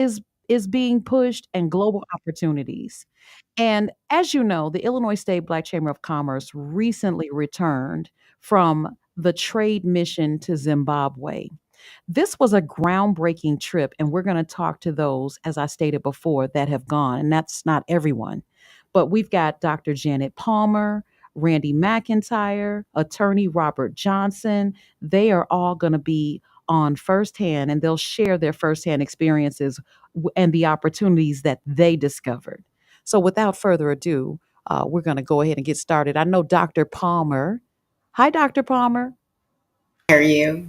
is is being pushed and global opportunities. And as you know, the Illinois State Black Chamber of Commerce recently returned from the trade mission to Zimbabwe. This was a groundbreaking trip, and we're going to talk to those, as I stated before, that have gone, and that's not everyone. But we've got Dr. Janet Palmer, Randy McIntyre, attorney Robert Johnson. They are all going to be on firsthand, and they'll share their firsthand experiences and the opportunities that they discovered. So, without further ado, we're going to go ahead and get started. I know Dr. Palmer. Hi, Dr. Palmer. How are you?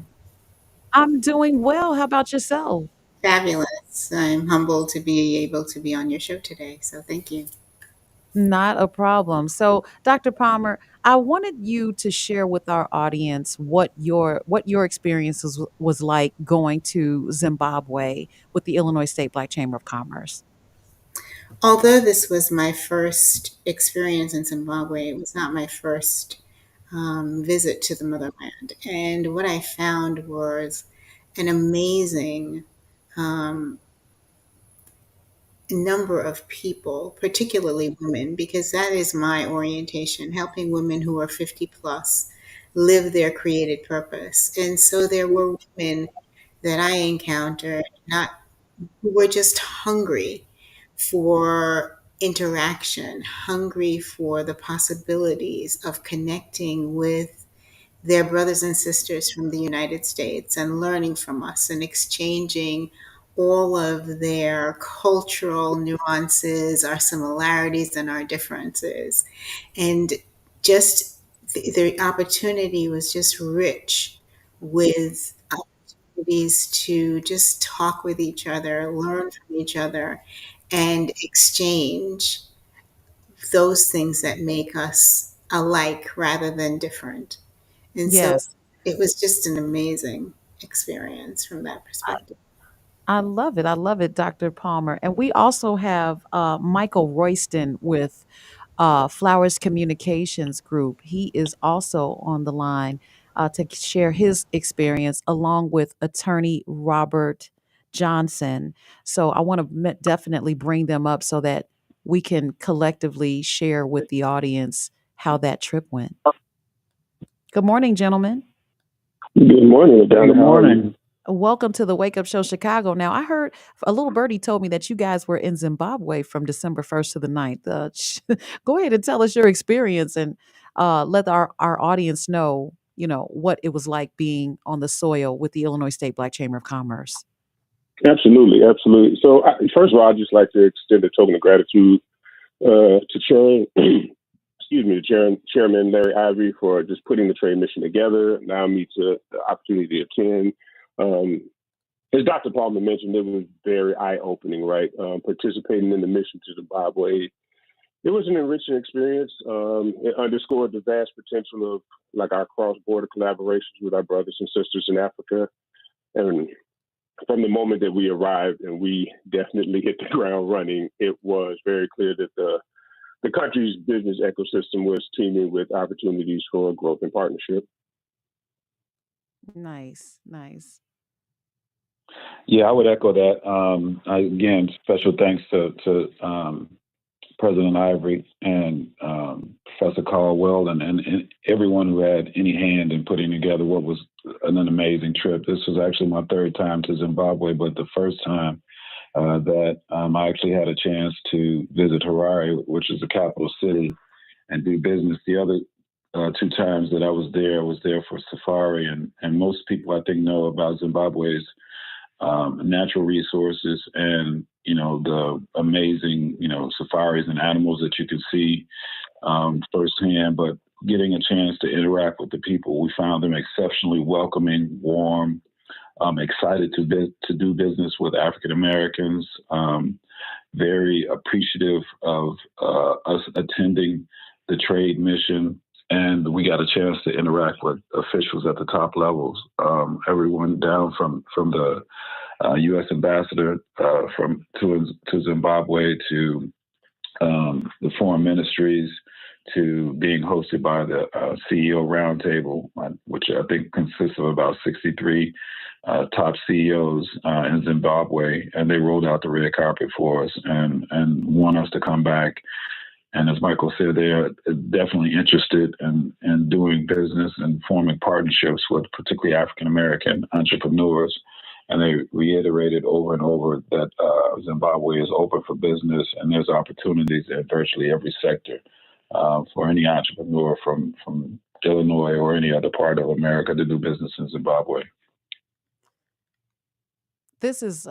I'm doing well. How about yourself? Fabulous. I'm humbled to be able to be on your show today. So thank you. Not a problem. So, Dr. Palmer, I wanted you to share with our audience what your experience was like going to Zimbabwe with the Illinois State Black Chamber of Commerce. Although this was my first experience in Zimbabwe, it was not my first visit to the motherland. And what I found was an amazing um, number of people, particularly women, because that is my orientation, helping women who are 50 plus live their created purpose. And so there were women that I encountered not who were just hungry for interaction, hungry for the possibilities of connecting with their brothers and sisters from the United States and learning from us and exchanging all of their cultural nuances, our similarities, and our differences. And just the opportunity was just rich with opportunities to just talk with each other, learn from each other, and exchange those things that make us alike rather than different. And so Yes. it was just an amazing experience from that perspective. I love it. I love it, Dr. Palmer. And we also have Michael Royston with Flowers Communications Group. He is also on the line to share his experience along with attorney Robert Johnson. So I want to definitely bring them up so that we can collectively share with the audience how that trip went. Good morning, gentlemen. Good morning, Good LaDonna. How are you? morning. Welcome to the Wake Up Show Chicago. Now, I heard a little birdie told me that you guys were in Zimbabwe from December 1st to the 9th. Go ahead and tell us your experience and let our audience know, what it was like being on the soil with the Illinois State Black Chamber of Commerce. Absolutely, absolutely. So, first of all, I'd just like to extend a token of gratitude to Chairman, excuse me, Chairman Larry Ivory for just putting the trade mission together, allowing me to the opportunity to attend. Um, as Dr. Palmer mentioned, it was very eye-opening, right? Participating in the mission to Zimbabwe, it was an enriching experience. It underscored the vast potential of like our cross-border collaborations with our brothers and sisters in Africa. And from the moment that we arrived and we definitely hit the ground running, it was very clear that the country's business ecosystem was teeming with opportunities for growth and partnership. Nice, nice. Yeah, I would echo that. Again, special thanks to President Ivory and Professor Caldwell and everyone who had any hand in putting together what was an amazing trip. This was actually my third time to Zimbabwe, but the first time that I actually had a chance to visit Harare, which is the capital city, and do business. The other two times that I was there for safari, and most people I think know about Zimbabwe's natural resources and the amazing safaris and animals that you can see firsthand. But getting a chance to interact with the people, we found them exceptionally welcoming, warm, excited to do business with African Americans, very appreciative of us attending the trade mission. And we got a chance to interact with officials at the top levels, everyone down from the U.S. ambassador to Zimbabwe to the foreign ministries to being hosted by the CEO Roundtable, which I think consists of about 63 top CEOs in Zimbabwe, and they rolled out the red carpet for us and want us to come back. And as Michael said, they are definitely interested in doing business and forming partnerships with particularly African American entrepreneurs. And they reiterated over and over that Zimbabwe is open for business and there's opportunities in virtually every sector for any entrepreneur from Illinois or any other part of America to do business in Zimbabwe. This is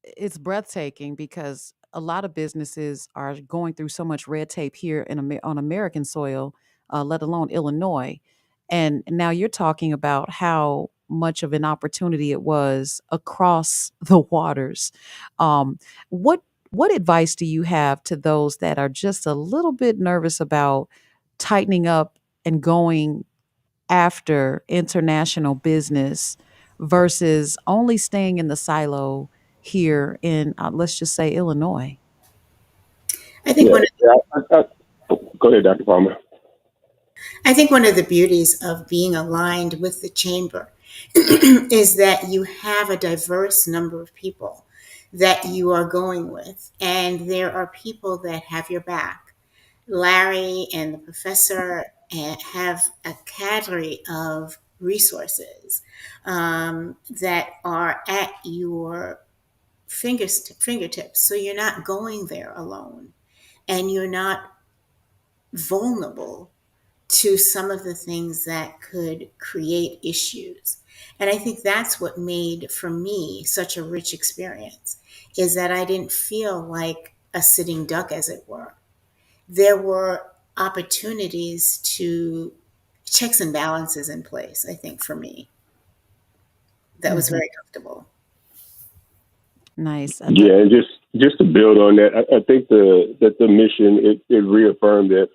it's breathtaking because a lot of businesses are going through so much red tape here on American soil, let alone Illinois. And now you're talking about how much of an opportunity it was across the waters. Um, what what advice do you have to those that are just a little bit nervous about tightening up and going after international business versus only staying in the silo here in, let's just say, Illinois? I think Yeah, one of go ahead, Dr. Palmer. I think one of the beauties of being aligned with the chamber is that you have a diverse number of people that you are going with, and there are people that have your back. Larry and the professor have a cadre of resources that are at your fingertips. So you're not going there alone, and you're not vulnerable to some of the things that could create issues. And I think that's what made for me such a rich experience, is that I didn't feel like a sitting duck, as it were. There were opportunities to checks and balances in place, I think, for me. That was Hmm. very comfortable. Nice. Yeah, and just to build on that, I think that the mission it reaffirmed that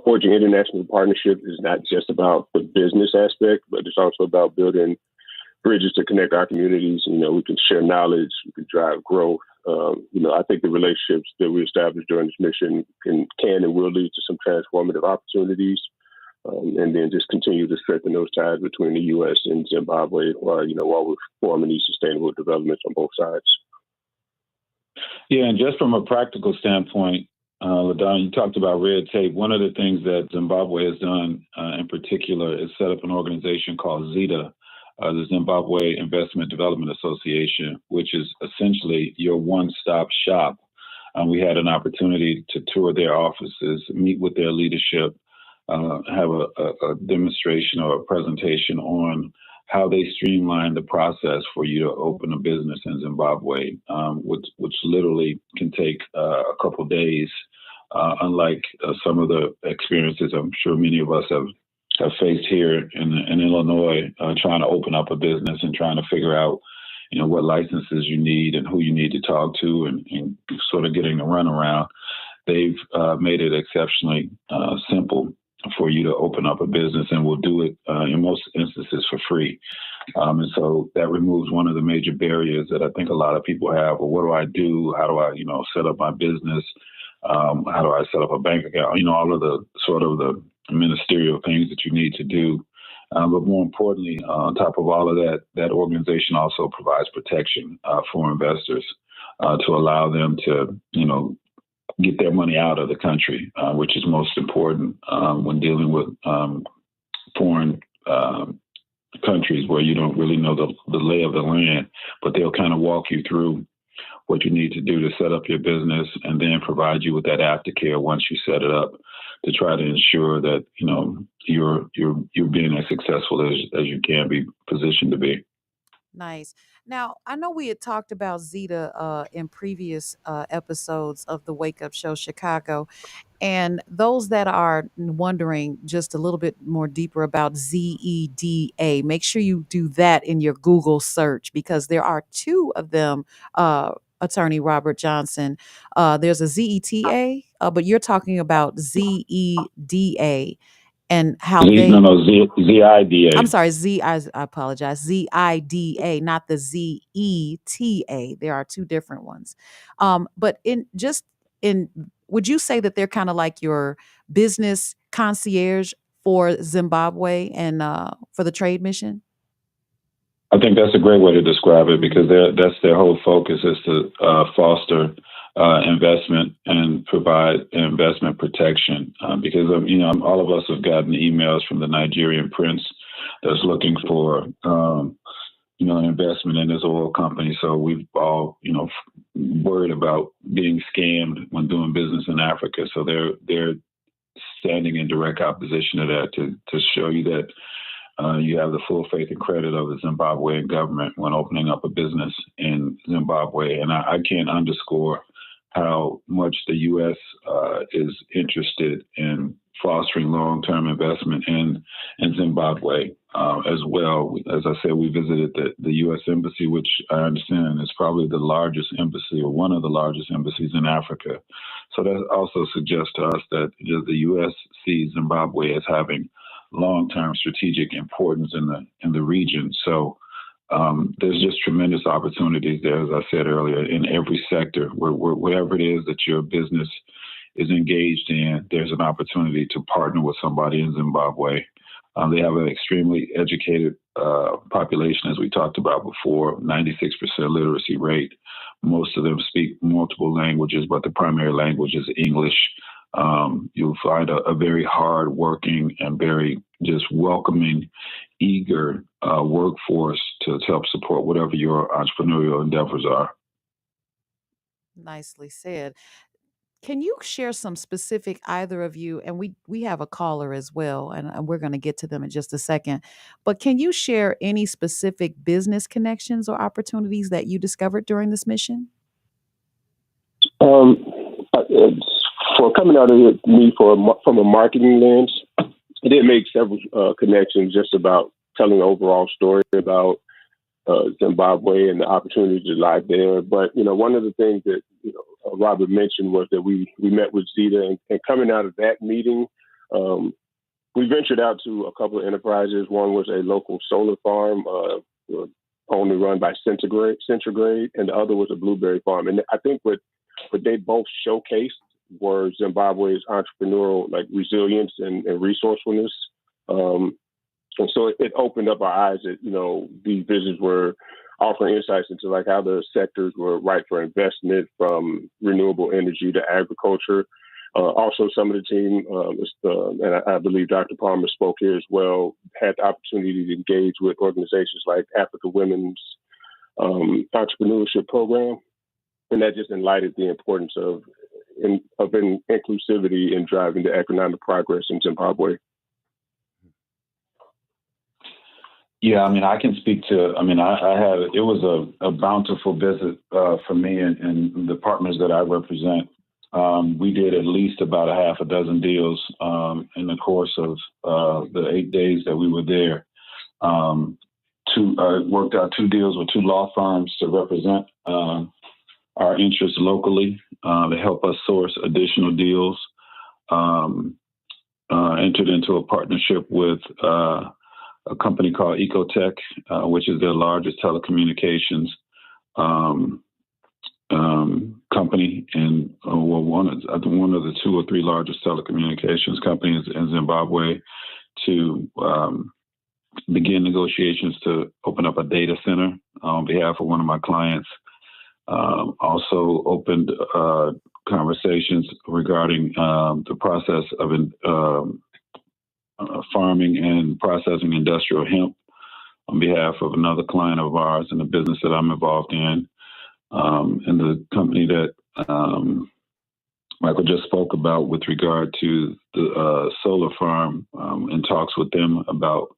forging international partnership is not just about the business aspect, but it's also about building bridges to connect our communities. We can share knowledge, we can drive growth. I think the relationships that we established during this mission can and will lead to some transformative opportunities. And then just continue to strengthen those ties between the U.S. and Zimbabwe, while we're forming these sustainable developments on both sides. Yeah, and just from a practical standpoint, LaDonna, you talked about red tape. One of the things that Zimbabwe has done in particular is set up an organization called ZETA, the Zimbabwe Investment Development Association, which is essentially your one-stop shop. We had an opportunity to tour their offices, meet with their leadership, have a demonstration or a presentation on how they streamline the process for you to open a business in Zimbabwe, which literally can take a couple days, unlike some of the experiences I'm sure many of us have faced here in Illinois, trying to open up a business and trying to figure out, what licenses you need and who you need to talk to and sort of getting the runaround. They've made it exceptionally simple for you to open up a business, and will do it in most instances for free. And so that removes one of the major barriers that I think a lot of people have. Well, what do I do? How do I, set up my business? How do I set up a bank account? All of the sort of the ministerial things that you need to do. But more importantly, on top of all of that, that organization also provides protection for investors to allow them to, get their money out of the country, which is most important when dealing with foreign countries where you don't really know the lay of the land, but they'll kind of walk you through what you need to do to set up your business and then provide you with that aftercare once you set it up to try to ensure that, you're being as successful as you can be positioned to be. Nice. Now, I know we had talked about Zeta in previous episodes of the Wake Up Show Chicago. And those that are wondering just a little bit more deeper about ZEDA, make sure you do that in your Google search because there are two of them, Attorney Robert Johnson. There's a ZETA, but you're talking about ZEDA and how they. I'm ZIDA. sorry, I apologize. ZIDA, not the ZETA. There are two different ones. But would you say that they're kind of like your business concierge for Zimbabwe and for the trade mission? I think that's a great way to describe it, because that's their whole focus, is to foster investment and provide investment protection. Because all of us have gotten emails from the Nigerian prince that's looking for investment in this oil company. So we've all worried about being scammed when doing business in Africa. So they're standing in direct opposition to that, to show you that you have the full faith and credit of the Zimbabwean government when opening up a business in Zimbabwe. And I can't underscore how much the U.S. Is interested in fostering long-term investment in Zimbabwe as well. As I said, we visited the U.S. Embassy, which I understand is probably the largest embassy, or one of the largest embassies in Africa. So that also suggests to us that the U.S. sees Zimbabwe as having long-term strategic importance in the region. So there's just tremendous opportunities there, as I said earlier, in every sector. Wherever it is that your business is engaged in, there's an opportunity to partner with somebody in Zimbabwe. They have an extremely educated population, as we talked about before, 96% literacy rate. Most of them speak multiple languages, but the primary language is English. You'll find a very hard-working and very just welcoming, eager workforce to help support whatever your entrepreneurial endeavors are. Nicely said. Can you share some specific, either of you, and we have a caller as well, and we're going to get to them in just a second, but can you share any specific business connections or opportunities that you discovered during this mission? For coming out of me from a marketing lens, I did make several connections just about telling the overall story about Zimbabwe and the opportunities that lie there. But, one of the things that, Robert mentioned was that we met with Zita, and coming out of that meeting, we ventured out to a couple of enterprises. One was a local solar farm, only run by Centigrade, and the other was a blueberry farm. And I think what they both showcased were Zimbabwe's entrepreneurial resilience and resourcefulness. And so it opened up our eyes that, these businesses were offering insights into how the sectors were right for investment, from renewable energy to agriculture. Also, some of the team, and I believe Dr. Palmer spoke here as well, had the opportunity to engage with organizations like Africa Women's Entrepreneurship Program. And that just enlightened the importance of inclusivity in driving the economic progress in Zimbabwe. Yeah, I can speak to, it was a bountiful visit for me and the partners that I represent. We did at least about a half a dozen deals in the course of the 8 days that we were there. Worked out 2 deals with 2 law firms to represent our interests locally, to help us source additional deals. Entered into a partnership with a company called Ecotech, which is their largest telecommunications company, and one of the 2 or 3 largest telecommunications companies in Zimbabwe, to begin negotiations to open up a data center on behalf of one of my clients. Also opened conversations regarding the process of farming and processing industrial hemp on behalf of another client of ours in the business that I'm involved in. And the company that Michael just spoke about with regard to the solar farm, and talks with them about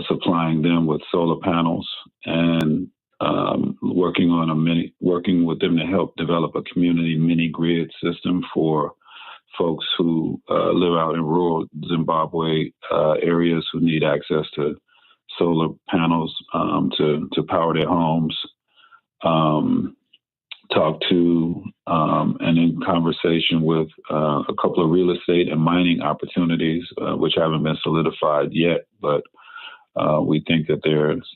supplying them with solar panels, and working with them to help develop a community mini grid system for folks who live out in rural Zimbabwe areas who need access to solar panels to power their homes. Talked to and in conversation with a couple of real estate and mining opportunities, which haven't been solidified yet, but we think that there's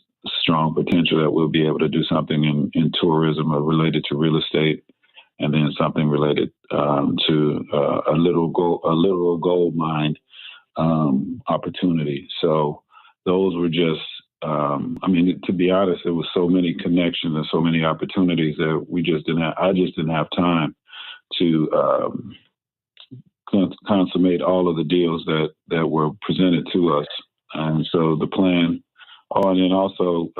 strong potential that we'll be able to do something in tourism related to real estate, and then something related to a literal gold mine opportunity. So those were just I mean, to be honest, there was so many connections and so many opportunities that I just didn't have time to consummate all of the deals that were presented to us. And so the plan, and then also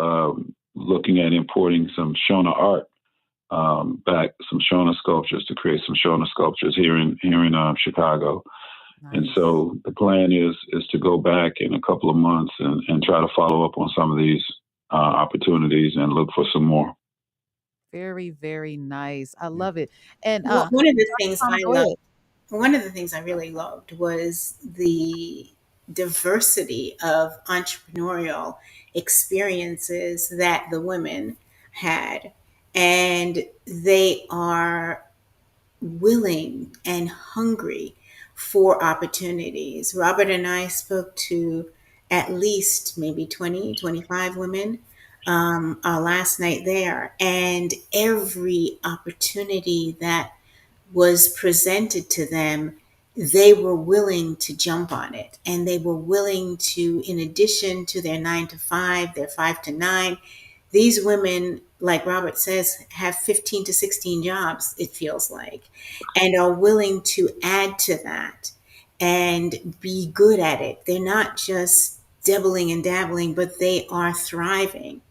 looking at importing some Shona art back, some Shona sculptures to create some Shona sculptures here in Chicago. Nice. And so the plan is to go back in a couple of months and try to follow up on some of these opportunities and look for some more. Very, very nice. I love it. And One of the Dr. things Palmer, I go loved, ahead. one of the things I really loved was the diversity of entrepreneurial experiences that the women had. And they are willing and hungry for opportunities. Robert and I spoke to at least maybe 20, 25 women our last night there. And every opportunity that was presented to them, they were willing to jump on it. And they were willing to, in addition to their 9 to 5, their 5 to 9, these women, like Robert says, have 15 to 16 jobs, it feels like, and are willing to add to that and be good at it. They're not just dibbling and dabbling, but they are thriving.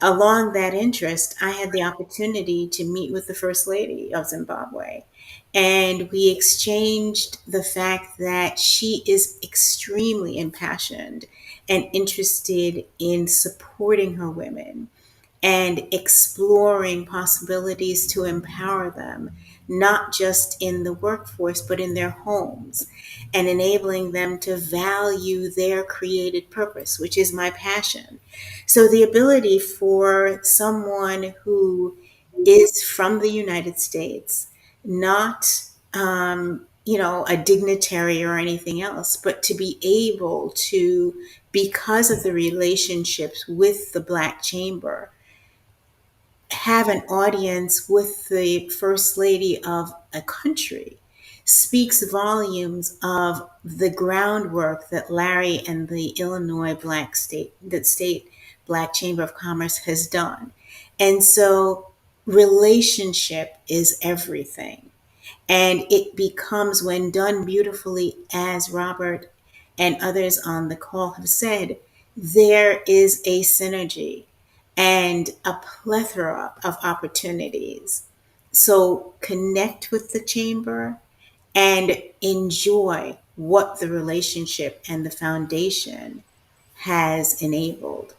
Along that interest, I had the opportunity to meet with the First Lady of Zimbabwe. And we exchanged the fact that she is extremely impassioned and interested in supporting her women and exploring possibilities to empower them, not just in the workforce, but in their homes, and enabling them to value their created purpose, which is my passion. So, the ability for someone who is from the United States, not a dignitary or anything else, but to be able to, because of the relationships with the Black Chamber, have an audience with the First Lady of a country speaks volumes of the groundwork that Larry and the Illinois the state Black Chamber of Commerce has done. And so relationship is everything. And it becomes, when done beautifully, as Robert and others on the call have said, there is a synergy and a plethora of opportunities. So connect with the chamber and enjoy what the relationship and the foundation has enabled.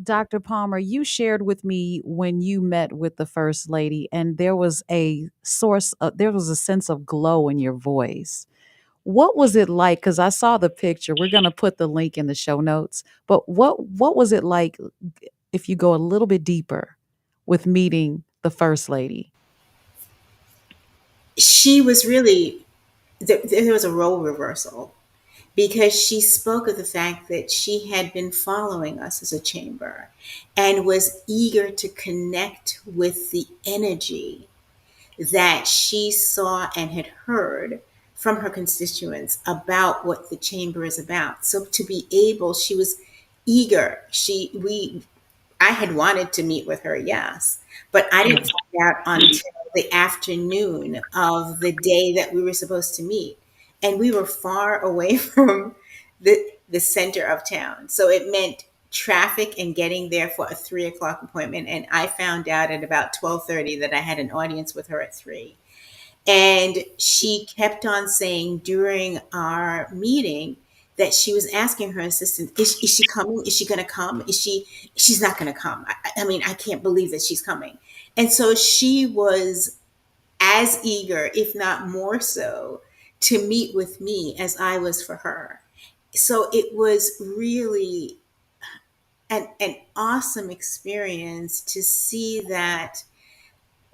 Dr. Palmer, you shared with me when you met with the First Lady, and there was a sense of glow in your voice. What was it like? Because I saw the picture. We're going to put the link in the show notes. But what was it like if you go a little bit deeper with meeting the First Lady? She was really, there was a role reversal, because she spoke of the fact that she had been following us as a chamber and was eager to connect with the energy that she saw and had heard from her constituents about what the chamber is about. So to be able, she was eager. I had wanted to meet with her, yes, but I didn't find out until the afternoon of the day that we were supposed to meet. And we were far away from the center of town. So it meant traffic and getting there for a 3 o'clock appointment. And I found out at about 12:30 that I had an audience with her at 3. And she kept on saying during our meeting that she was asking her assistant, is she coming? Is she going to come? She's not going to come. I mean, I can't believe that she's coming. And so she was as eager, if not more so, to meet with me as I was for her. So it was really an awesome experience to see that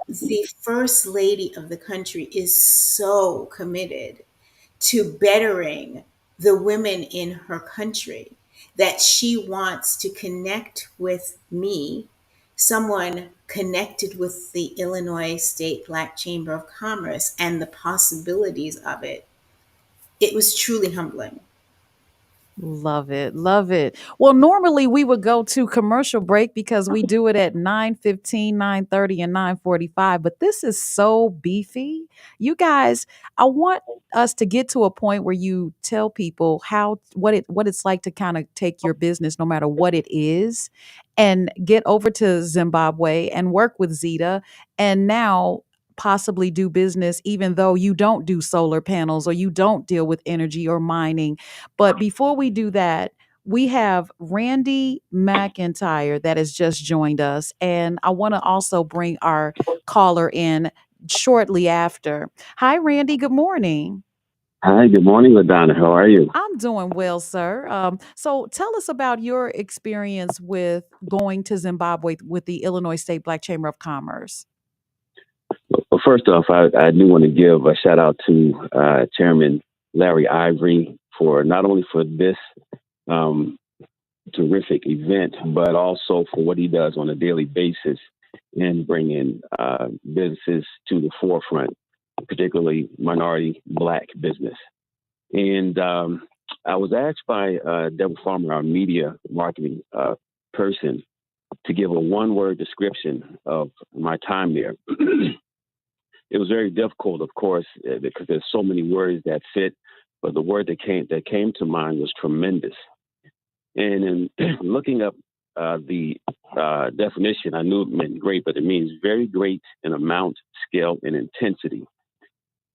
the First Lady of the country is so committed to bettering the women in her country that she wants to connect with me, someone connected with the Illinois State Black Chamber of Commerce, and the possibilities of it. It was truly humbling. Love it. Love it. Well, normally we would go to commercial break because we do it at 9:15, 9:30, and 9:45, but this is so beefy. You guys, I want us to get to a point where you tell people how what it's like to kind of take your business no matter what it is and get over to Zimbabwe and work with Zeta and now possibly do business even though you don't do solar panels or you don't deal with energy or mining, but before we do that, we have Randy McIntyre that has just joined us. And I want to also bring our caller in shortly after. Hi, Randy. Good morning. Hi, good morning, LaDonna. How are you? I'm doing well, sir. So tell us about your experience with going to Zimbabwe with the Illinois State Black Chamber of Commerce. Well, first off, I do want to give a shout out to Chairman Larry Ivory for not only for this um, terrific event, but also for what he does on a daily basis in bringing businesses to the forefront, particularly minority Black business. And I was asked by Deborah Farmer, our media marketing person, to give a one-word description of my time there. It was very difficult, of course, because there's so many words that fit. But the word that came to mind was tremendous. And in looking up the definition, I knew it meant great, but it means very great in amount, scale, and intensity.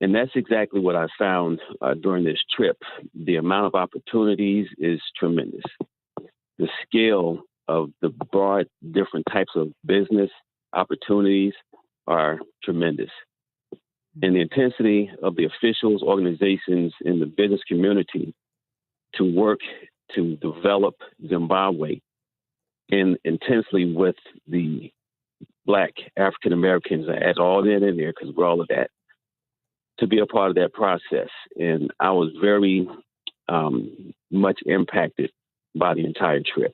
And that's exactly what I found during this trip. The amount of opportunities is tremendous. The scale of the broad different types of business opportunities are tremendous. And the intensity of the officials, organizations, and the business community to work to develop Zimbabwe and intensely with the Black African Americans, add all that in there because we're all of that, to be a part of that process. And I was very much impacted by the entire trip.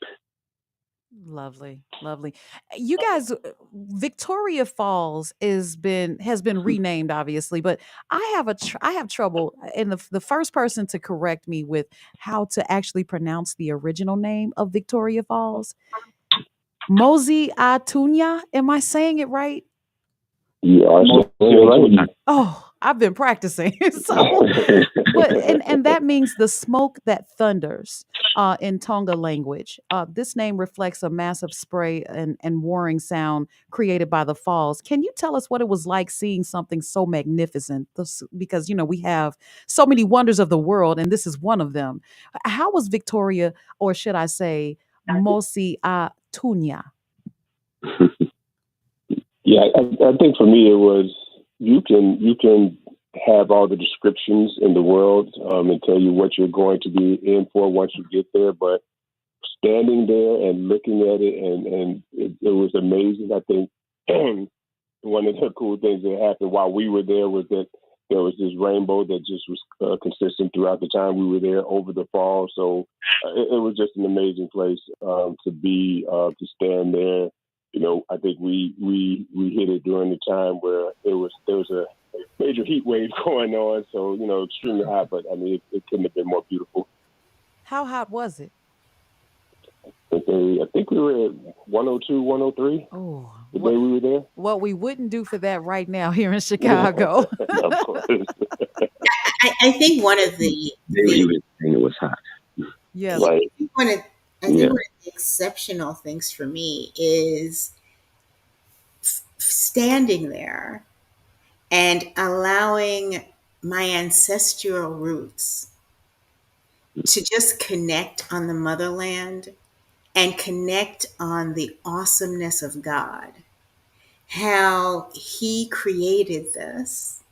Lovely, lovely. You guys, Victoria Falls has been renamed, obviously, but I have trouble. And the first person to correct me with how to actually pronounce the original name of Victoria Falls, Mosi Atunya. Am I saying it right? You are so right. Oh, I've been practicing. So, but and that means the smoke that thunders in Tonga language. This name reflects a massive spray and whirring sound created by the falls. Can you tell us what it was like seeing something so magnificent? Because we have so many wonders of the world, and this is one of them. How was Victoria, or should I say, Mosi Atunya? Yeah, I think for me it was you can have all the descriptions in the world and tell you what you're going to be in for once you get there, but standing there and looking at it and it was amazing. I think one of the cool things that happened while we were there was that there was this rainbow that just was consistent throughout the time we were there over the fall. So it was just an amazing place to be, to stand there. I think we hit it during the time where there was a major heat wave going on, so extremely hot. But I mean, it couldn't have been more beautiful. How hot was it? I think we were at 102, 103 Oh, the day we were there. what we wouldn't do for that right now here in Chicago. Of course. I think one of the It was hot. Yes. Right. I think one of the exceptional things for me is standing there and allowing my ancestral roots to just connect on the motherland and connect on the awesomeness of God, how He created this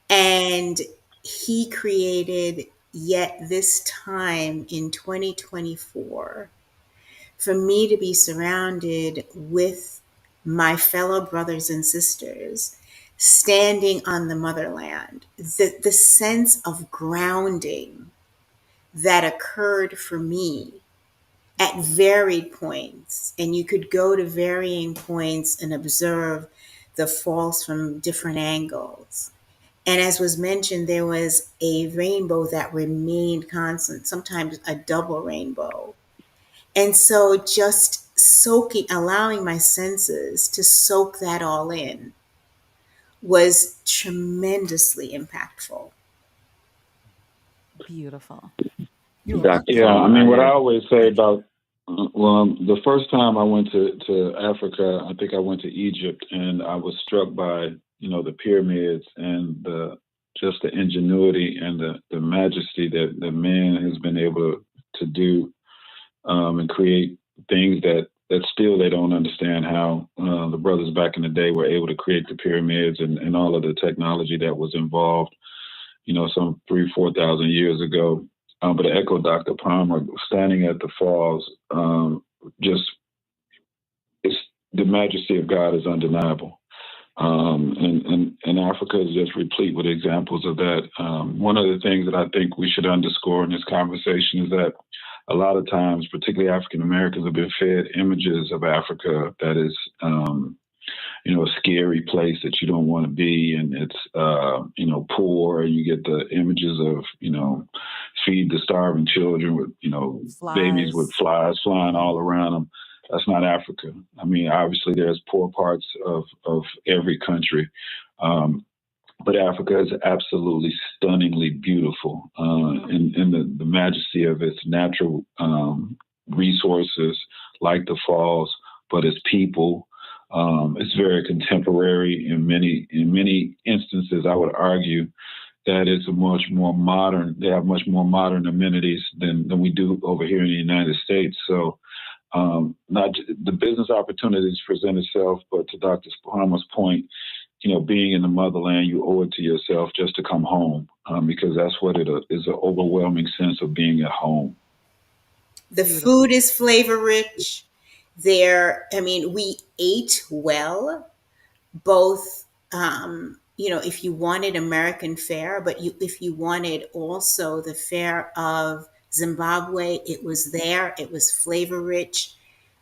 and He created yet this time in 2024 for me to be surrounded with my fellow brothers and sisters standing on the motherland, the sense of grounding that occurred for me at varied points. And you could go to varying points and observe the falls from different angles. And as was mentioned, there was a rainbow that remained constant, sometimes a double rainbow. And so just soaking, allowing my senses to soak that all in was tremendously impactful. Beautiful. You know, if I Dr. could, Yeah, I mean, what I Palmer, always say about, well, the first time I went to Africa, I think I went to Egypt, and I was struck by, the pyramids and just the ingenuity and the majesty that the man has been able to do, and create things that still they don't understand how the brothers back in the day were able to create the pyramids and all of the technology that was involved, some 4,000 years ago. But to echo Dr. Palmer, standing at the falls, just it's the majesty of God is undeniable. And Africa is just replete with examples of that. One of the things that I think we should underscore in this conversation is that a lot of times, particularly African Americans, have been fed images of Africa that is, a scary place that you don't want to be, and it's, poor. You get the images of, feed the starving children with, babies with Flies. flies flying all around them. That's not Africa. I mean, obviously, there's poor parts of every country. But Africa is absolutely stunningly beautiful in the majesty of its natural resources, like the falls, but its people. It's very contemporary in many instances. I would argue that it's a much more modern. They have much more modern amenities than we do over here in the United States. So, not the business opportunities present itself, but to Dr. Palmer's point, being in the motherland, you owe it to yourself just to come home, because that's what it is, an overwhelming sense of being at home. The food Beautiful. is flavor rich. We ate well, both, if you wanted American fare, but if you wanted also the fare of Zimbabwe, it was there. It was flavor rich.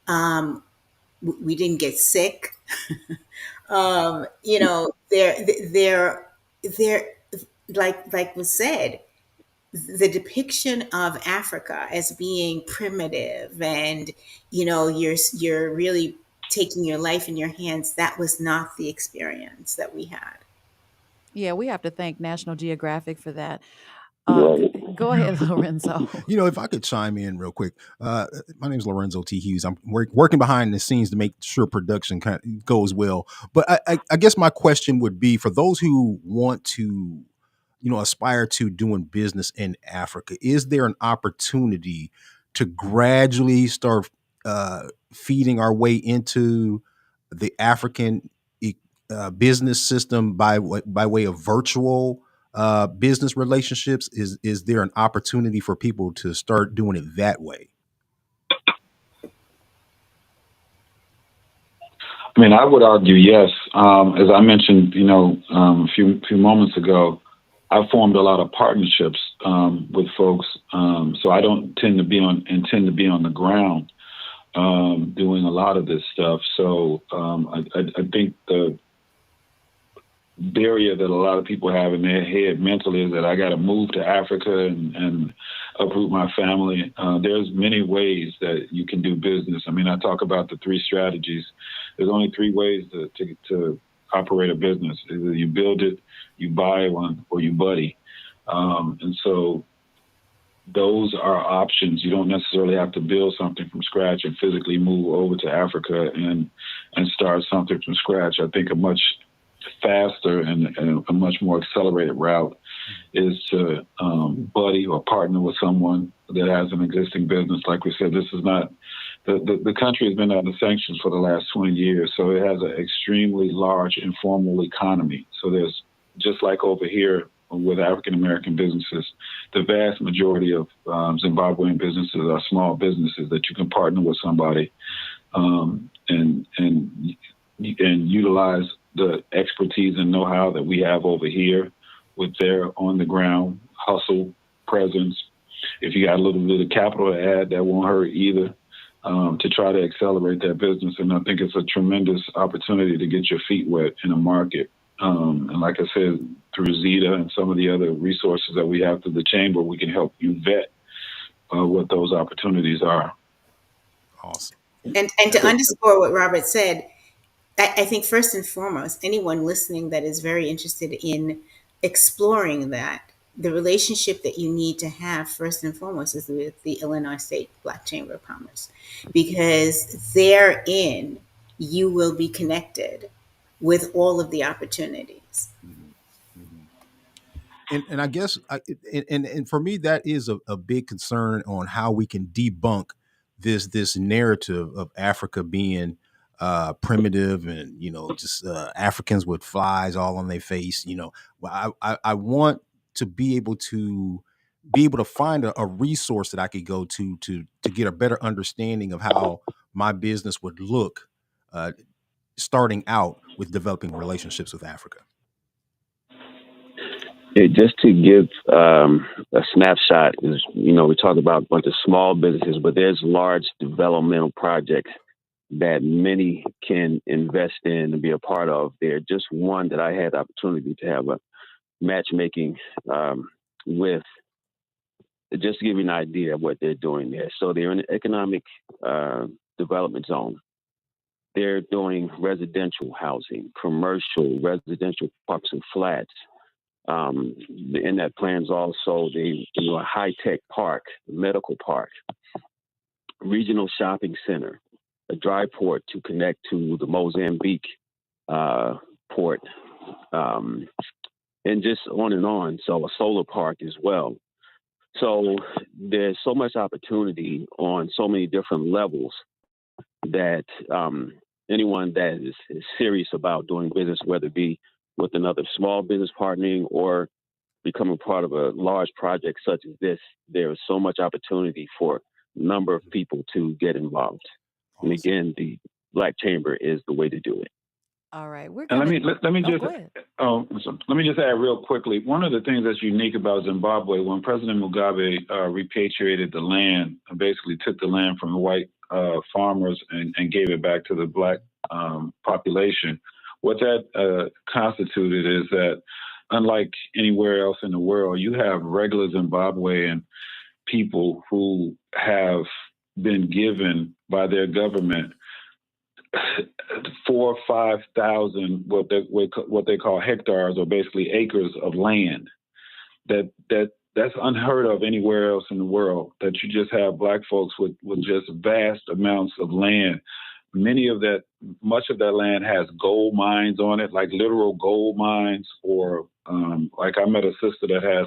We didn't get sick. There, like was said, the depiction of Africa as being primitive and you're really taking your life in your hands. That was not the experience that we had. Yeah, we have to thank National Geographic for that. Right. Go ahead, Lorenzo. if I could chime in real quick. My name is Lorenzo T. Hughes. I'm working behind the scenes to make sure production kind of goes well. But I guess my question would be for those who want to, aspire to doing business in Africa, is there an opportunity to gradually start feeding our way into the African business system by way of virtual business relationships? Is there an opportunity for people to start doing it that way? I mean, I would argue yes. As I mentioned, a few moments ago, I formed a lot of partnerships with folks, so I don't tend to be on the ground doing a lot of this stuff. So I think the barrier that a lot of people have in their head mentally is that I got to move to Africa and uproot my family. There's many ways that you can do business. I mean, I talk about the three strategies. There's only three ways to operate a business. Either you build it, you buy one, or you buddy. And so those are options. You don't necessarily have to build something from scratch and physically move over to Africa and start something from scratch. I think a much faster and a much more accelerated route is to buddy or partner with someone that has an existing business. Like we said, this is not the country has been under sanctions for the last 20 years, so it has an extremely large informal economy. So there's, just like over here with African American businesses, the vast majority of Zimbabwean businesses are small businesses that you can partner with somebody and utilize the expertise and know-how that we have over here with their on-the-ground hustle presence. If you got a little bit of capital to add, that won't hurt either, to try to accelerate that business. And I think it's a tremendous opportunity to get your feet wet in a market. And like I said, through Zeta and some of the other resources that we have through the chamber, we can help you vet what those opportunities are. Awesome. And to underscore what Robert said, I think first and foremost, anyone listening that is very interested in exploring that, the relationship that you need to have first and foremost is with the Illinois State Black Chamber of Commerce, because therein you will be connected with all of the opportunities. And I guess and for me that is a big concern on how we can debunk this narrative of Africa being primitive and just Africans with flies all on their face. Well, I want to be able to find a resource that I could go to get a better understanding of how my business would look starting out with developing relationships with Africa. Just to give a snapshot, is we talk about a bunch of small businesses, but there's large developmental projects that many can invest in and be a part of. There, just one that I had the opportunity to have a matchmaking with, just to give you an idea of what they're doing there. So they're in an economic development zone. They're doing residential housing, commercial, residential parks and flats. In that plan's also a high-tech park, medical park, regional shopping center, a dry port to connect to the Mozambique port, and just on and on. So a solar park as well. So there's so much opportunity on so many different levels that anyone that is serious about doing business, whether it be with another small business partnering or becoming part of a large project such as this, there is so much opportunity for a number of people to get involved. Awesome. And again, the Black Chamber is the way to do it. All right, we're and gonna. let me just add real quickly. One of the things that's unique about Zimbabwe, when President Mugabe repatriated the land, basically took the land from the white farmers and gave it back to the Black population, what that constituted is that, unlike anywhere else in the world, you have regular Zimbabwean people who have been given by their government 4,000 or 5,000 what they call hectares, or basically acres of land. That's unheard of anywhere else in the world. That you just have Black folks with just vast amounts of land. Much of that land has gold mines on it, like literal gold mines, or like I met a sister that has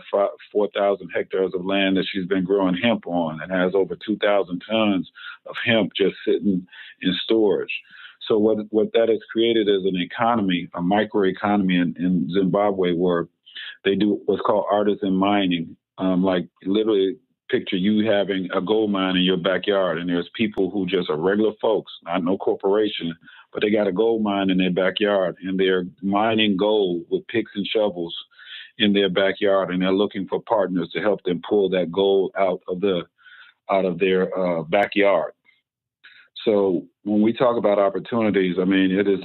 4,000 hectares of land that she's been growing hemp on, and has over 2,000 tons of hemp just sitting in storage. So what that has created is an economy, a microeconomy in Zimbabwe, where they do what's called artisan mining. Like literally picture you having a gold mine in your backyard, and there's people who just are regular folks, not no corporation, but they got a gold mine in their backyard, and they're mining gold with picks and shovels in their backyard, and they're looking for partners to help them pull that gold out of their backyard. So when we talk about opportunities, I mean, it is.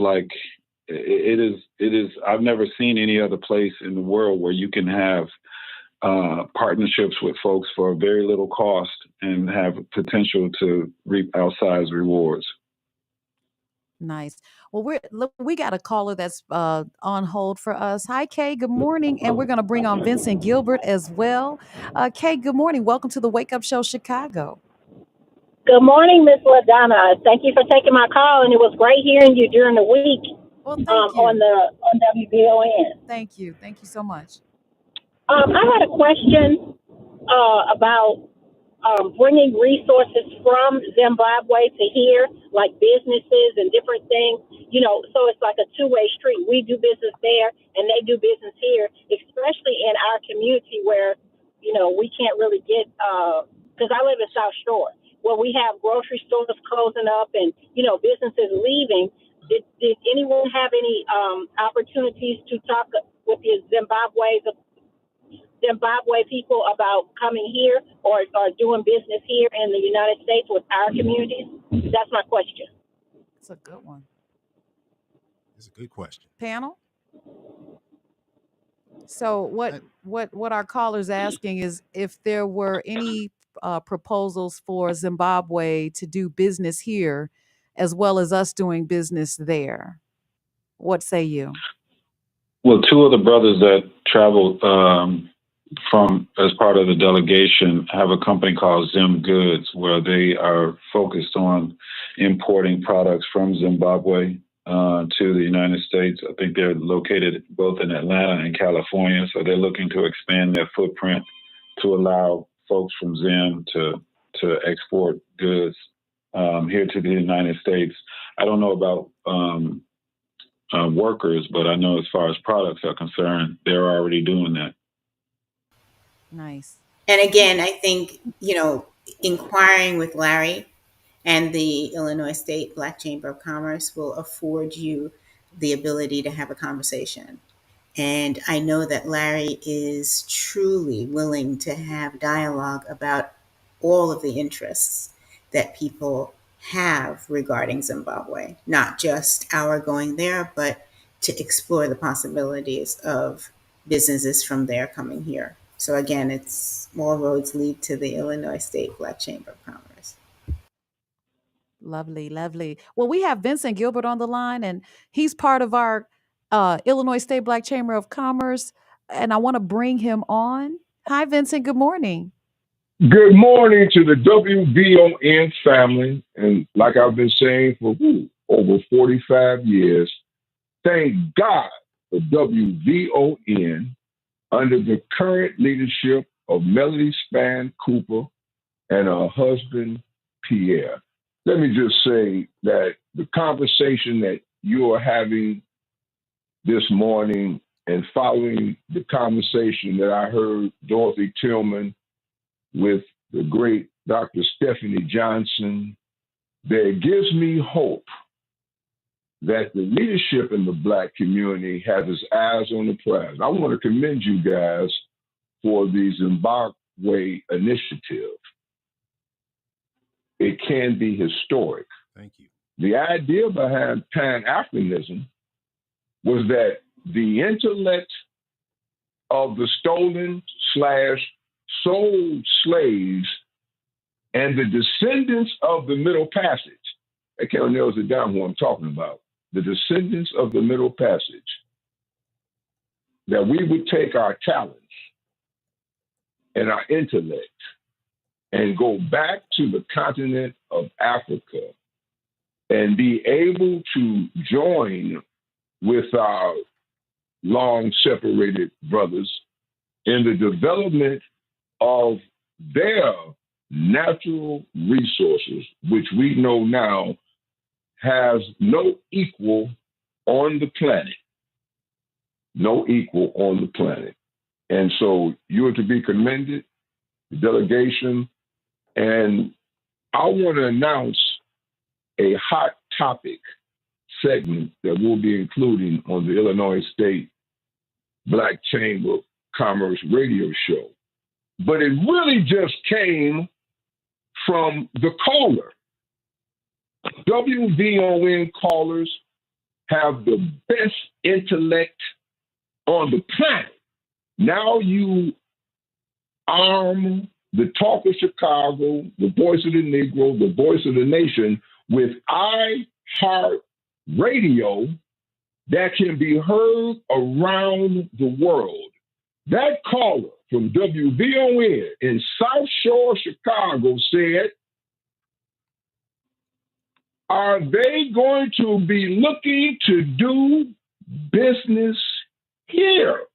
I've never seen any other place in the world where you can have partnerships with folks for very little cost and have potential to reap outsized rewards. Nice. Well, we got a caller that's on hold for us. Hi, Kay. Good morning, and we're going to bring on Vincent Gilbert as well. Kay, good morning. Welcome to the Wake Up Show, Chicago. Good morning, Miss LaDonna. Thank you for taking my call, and it was great hearing you during the week. Well, thank you. On WBON. Thank you so much. I had a question about bringing resources from Zimbabwe to here, like businesses and different things. So it's like a two-way street. We do business there, and they do business here, especially in our community where, we can't really get, because I live in South Shore, where we have grocery stores closing up and, businesses leaving. Did anyone have any opportunities to talk with the Zimbabwe people about coming here or doing business here in the United States with our communities? That's my question. It's a good one. It's a good question. Panel? So what our caller's asking is if there were any proposals for Zimbabwe to do business here, as well as us doing business there. What say you? Well, two of the brothers that traveled from as part of the delegation have a company called Zim Goods, where they are focused on importing products from Zimbabwe to the United States. I think they're located both in Atlanta and California, so they're looking to expand their footprint to allow folks from Zim to export goods here to the United States. I don't know about workers, but I know as far as products are concerned, they're already doing that. Nice. And again, I think, inquiring with Larry and the Illinois State Black Chamber of Commerce will afford you the ability to have a conversation. And I know that Larry is truly willing to have dialogue about all of the interests that people have regarding Zimbabwe, not just our going there, but to explore the possibilities of businesses from there coming here. So again, it's all roads lead to the Illinois State Black Chamber of Commerce. Lovely, lovely. Well, we have Vincent Gilbert on the line, and he's part of our Illinois State Black Chamber of Commerce, and I want to bring him on. Hi, Vincent. Good morning. Good morning to the WVON family. And like I've been saying for over 45 years, thank God for WVON under the current leadership of Melody Span Cooper and her husband, Pierre. Let me just say that the conversation that you are having this morning and following the conversation that I heard Dorothy Tillman with the great Dr. Stephanie Johnson, that gives me hope that the leadership in the Black community has its eyes on the prize. I want to commend you guys for the Zimbabwe initiative. It can be historic. Thank you. The idea behind Pan-Africanism was that the intellect of the stolen/sold slaves and the descendants of the Middle Passage, that kind of nails it down who I'm talking about, the descendants of the Middle Passage, that we would take our talents and our intellect and go back to the continent of Africa and be able to join with our long separated brothers in the development of their natural resources, which we know now has no equal on the planet. No equal on the planet. And so you are to be commended, the delegation. And I want to announce a hot topic segment that we'll be including on the Illinois State Black Chamber of Commerce radio show. But it really just came from the caller. WVON callers have the best intellect on the planet. Now you arm the Talk of Chicago, the Voice of the Negro, the Voice of the Nation with iHeartRadio that can be heard around the world. That caller from WVON in South Shore, Chicago said, are they going to be looking to do business here?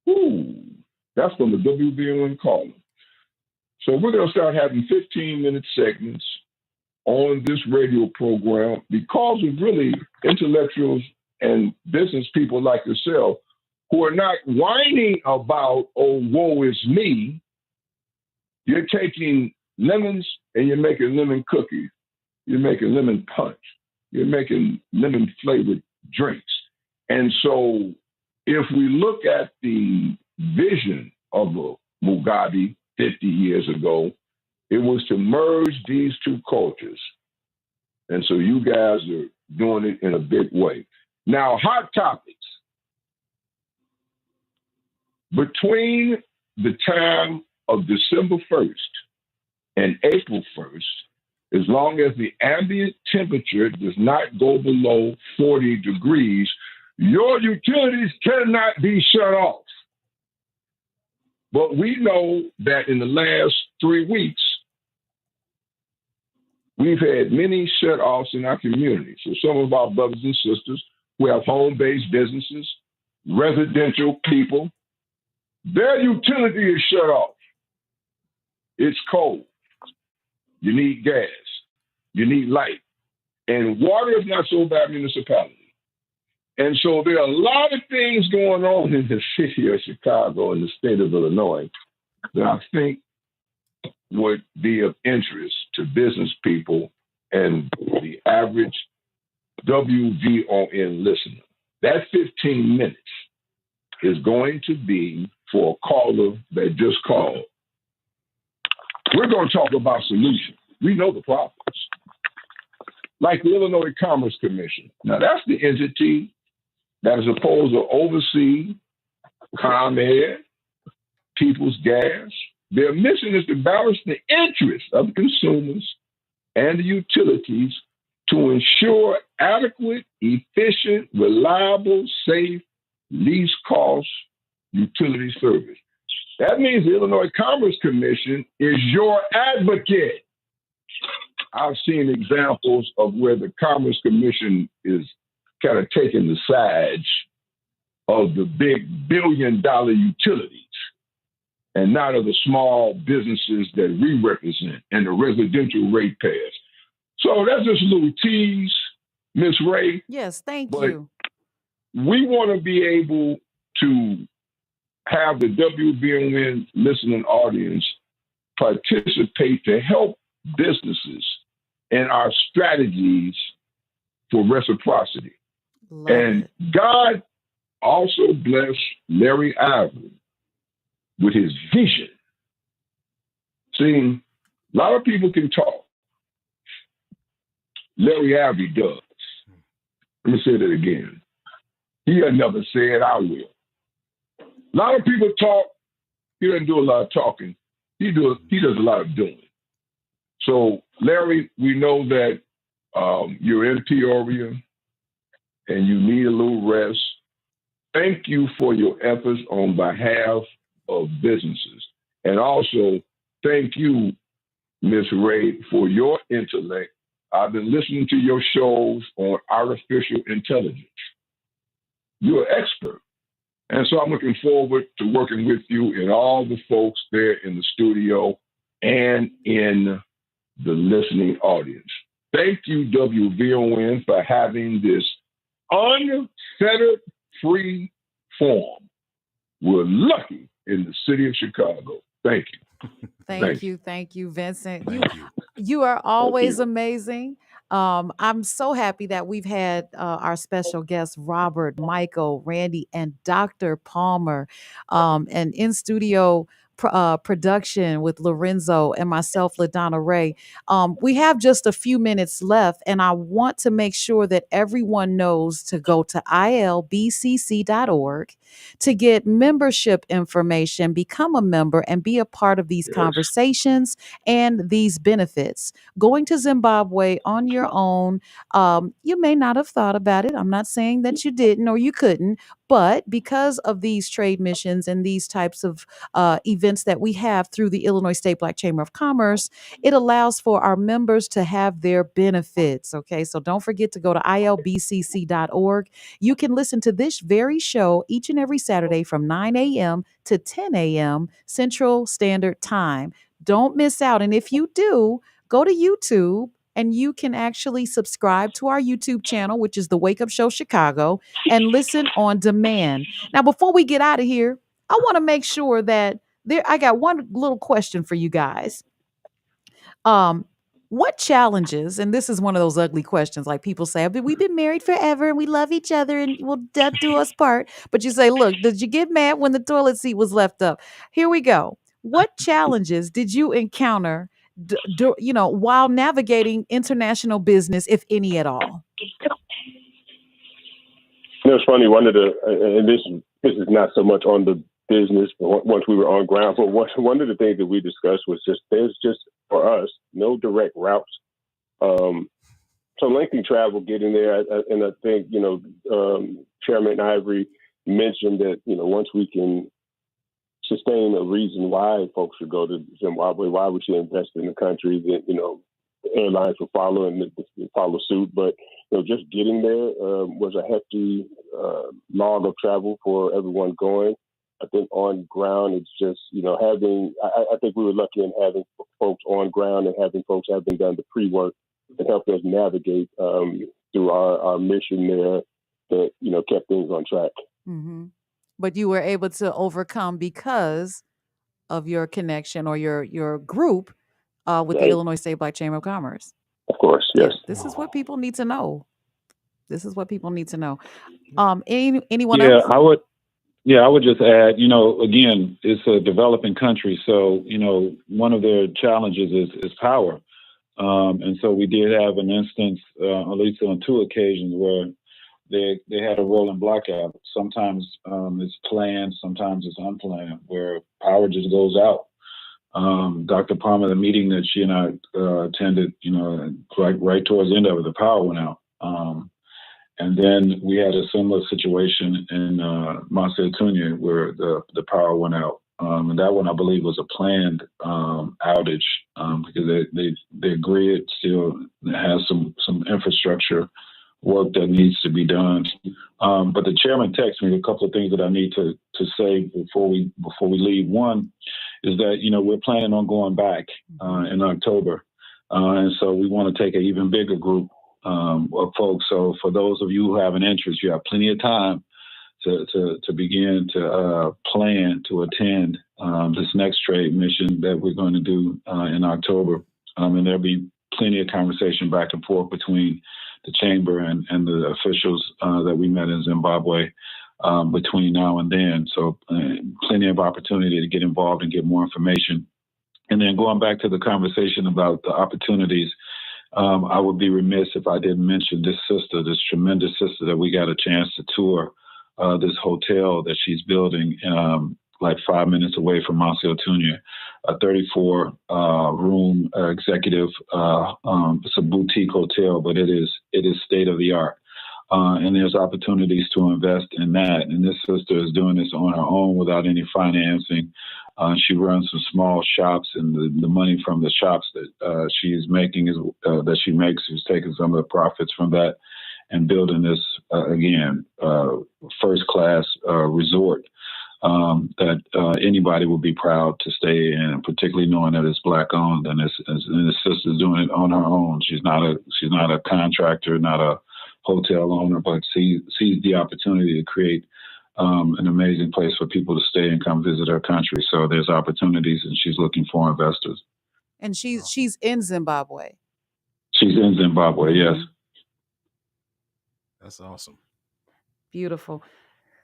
Ooh, that's from the WVON caller. So we're going to start having 15-minute segments on this radio program because of really intellectuals and business people like yourself who are not whining about, oh, woe is me. You're taking lemons and you're making lemon cookies. You're making lemon punch. You're making lemon flavored drinks. And so if we look at the vision of Mugabe 50 years ago, it was to merge these two cultures. And so you guys are doing it in a big way. Now, hot topics. Between the time of December 1st and April 1st, as long as the ambient temperature does not go below 40 degrees, your utilities cannot be shut off. But we know that in the last 3 weeks, we've had many shut-offs in our community. So some of our brothers and sisters who have home-based businesses, residential people, their utility is shut off. It's cold. You need gas. You need light. And water is not sold by a municipality. And so there are a lot of things going on in the city of Chicago and the state of Illinois that I think would be of interest to business people and the average WVON listener. That 15 minutes is going to be for a caller that just called. We're going to talk about solutions. We know the problems. Like the Illinois Commerce Commission. Now, that's the entity that is supposed to oversee ComEd, People's Gas. Their mission is to balance the interests of consumers and the utilities to ensure adequate, efficient, reliable, safe, least cost utility service. That means the Illinois Commerce Commission is your advocate. I've seen examples of where the Commerce Commission is kind of taking the sides of the big billion-dollar utilities and not of the small businesses that we represent and the residential ratepayers. So that's just a little tease, Miss Raeh. Yes, thank you. We want to be able to have the WVON listening audience participate to help businesses in our strategies for reciprocity. And God also blessed Larry Ivory with his vision. See, a lot of people can talk. Larry Ivory does. Let me say that again. He had never said, I will. A lot of people talk. He doesn't do a lot of talking. He does a lot of doing. So, Larry, we know that you're in Peoria and you need a little rest. Thank you for your efforts on behalf of businesses. And also, thank you, Ms. Raeh, for your intellect. I've been listening to your shows on artificial intelligence. You're an expert. And so I'm looking forward to working with you and all the folks there in the studio and in the listening audience. Thank you, WVON, for having this unfettered free forum. We're lucky in the city of Chicago. Thank you. Thank you, Vincent. You are always amazing. I'm so happy that we've had our special guests, Robert, Michael, Randy, and Dr. Palmer, and in studio production with Lorenzo and myself, LaDonna Raeh. We have just a few minutes left, and I want to make sure that everyone knows to go to ILBCC.org to get membership information, become a member, and be a part of these conversations and these benefits. Going to Zimbabwe on your own, you may not have thought about it. I'm not saying that you didn't or you couldn't, but because of these trade missions and these types of events that we have through the Illinois State Black Chamber of Commerce, it allows for our members to have their benefits. Okay, so don't forget to go to ILBCC.org. You can listen to this very show each and every Saturday from 9 a.m. to 10 a.m. Central Standard Time. Don't miss out. And if you do, go to YouTube and you can actually subscribe to our YouTube channel, which is the Wake Up Show Chicago, and listen on demand. Now, before we get out of here, I want to make sure that I got one little question for you guys. What challenges, and this is one of those ugly questions, like people say, we've been married forever and we love each other and we'll death do us part. But you say, look, did you get mad when the toilet seat was left up? Here we go. What challenges did you encounter while navigating international business, if any at all? It's funny. One of the, and this is not so much on the business once we were on ground. But one of the things that we discussed was just there's just for us no direct routes. So lengthy travel getting there, and I think Chairman Ivory mentioned that once we can sustain a reason why folks should go to Zimbabwe, why we should invest in the country, that the airlines will follow and follow suit. But just getting there was a hefty log of travel for everyone going. I think on ground, it's just having. I think we were lucky in having folks on ground and having folks having done the pre-work and helped us navigate through our mission there that kept things on track. Mm-hmm. But you were able to overcome because of your connection or your group with the Illinois State Black Chamber of Commerce. Of course, yes. This is what people need to know. Anyone else? I would just add, again, it's a developing country, so one of their challenges is power, and so we did have an instance, at least on 2 occasions, where they had a rolling blackout. Sometimes it's planned, sometimes it's unplanned, where power just goes out. Dr. Palmer, the meeting that she and I attended, right towards the end of it, the power went out. And then we had a similar situation in Macedonia where the power went out. And that one, I believe, was a planned outage because the grid still has some infrastructure work that needs to be done. But the chairman texted me a couple of things that I need to say before we leave. One is that we're planning on going back in October, and so we want to take an even bigger group of folks. So for those of you who have an interest, you have plenty of time to begin to plan to attend this next trade mission that we're going to do in October, and there'll be plenty of conversation back and forth between the chamber and the officials that we met in Zimbabwe between now and then. So plenty of opportunity to get involved and get more information. And then going back to the conversation about the opportunities, I would be remiss if I didn't mention this tremendous sister that we got a chance to tour this hotel that she's building like 5 minutes away from Macedonia, a 34-room executive. It's a boutique hotel, but it is state of the art. And there's opportunities to invest in that. And this sister is doing this on her own without any financing. She runs some small shops, and the money from the shops that she's making she's taking some of the profits from that and building this again first-class resort that anybody would be proud to stay in, particularly knowing that it's Black-owned, and this sister's doing it on her own. She's not a contractor, not a hotel owner, but sees the opportunity to create an amazing place for people to stay and come visit her country. So there's opportunities, and she's looking for investors. And she's in Zimbabwe. She's in Zimbabwe, yes. That's awesome. Beautiful.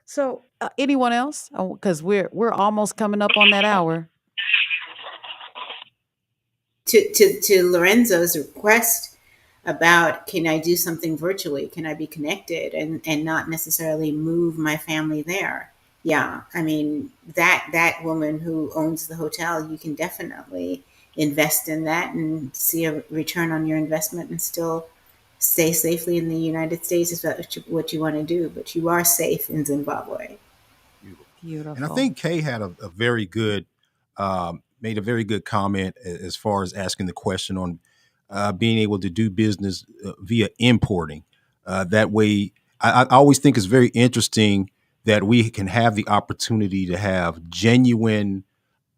So anyone else? Because we're almost coming up on that hour. To Lorenzo's request about, can I do something virtually? Can I be connected and not necessarily move my family there? Yeah, I mean, that woman who owns the hotel, you can definitely invest in that and see a return on your investment and still stay safely in the United States is what you want to do, but you are safe in Zimbabwe. Beautiful. And I think Kay had a very good, made a very good comment as far as asking the question on being able to do business via importing. That way, I always think it's very interesting that we can have the opportunity to have genuine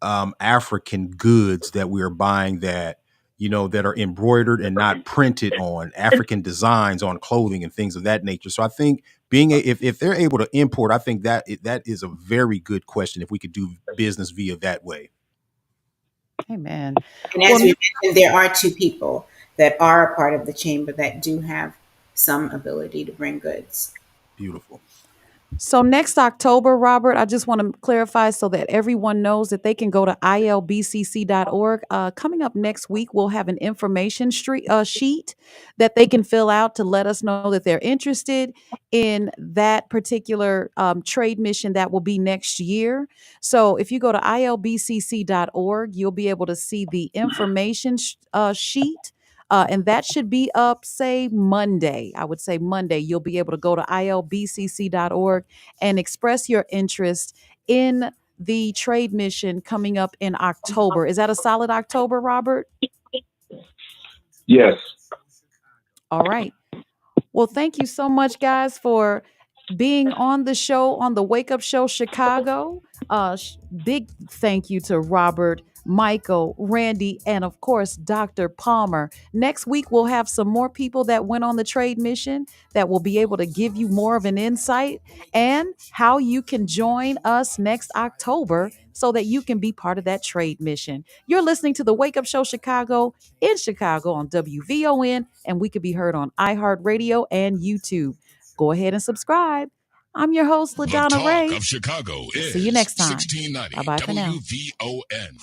African goods that we are buying that are embroidered and not printed on, African designs on clothing and things of that nature. So I think if they're able to import, I think that is a very good question if we could do business via that way. Amen. And as we mentioned, there are 2 people that are a part of the chamber that do have some ability to bring goods. Beautiful. So next October, Robert, I just want to clarify so that everyone knows that they can go to ilbcc.org. Coming up next week, we'll have an information sheet that they can fill out to let us know that they're interested in that particular trade mission that will be next year. So if you go to ilbcc.org, you'll be able to see the information sheet. And that should be up, say, Monday. I would say Monday. You'll be able to go to ilbcc.org and express your interest in the trade mission coming up in October. Is that a solid October, Robert? Yes. All right. Well, thank you so much, guys, for being on the show, on the Wake Up Show Chicago. Big thank you to Robert, Michael, Randy, and of course, Dr. Palmer. Next week, we'll have some more people that went on the trade mission that will be able to give you more of an insight and how you can join us next October so that you can be part of that trade mission. You're listening to the Wake Up Show Chicago in Chicago on WVON, and we could be heard on iHeartRadio and YouTube. Go ahead and subscribe. I'm your host, The LaDonna talk Raeh. of Chicago See you is next time. 1690 Bye-bye for now. WVON.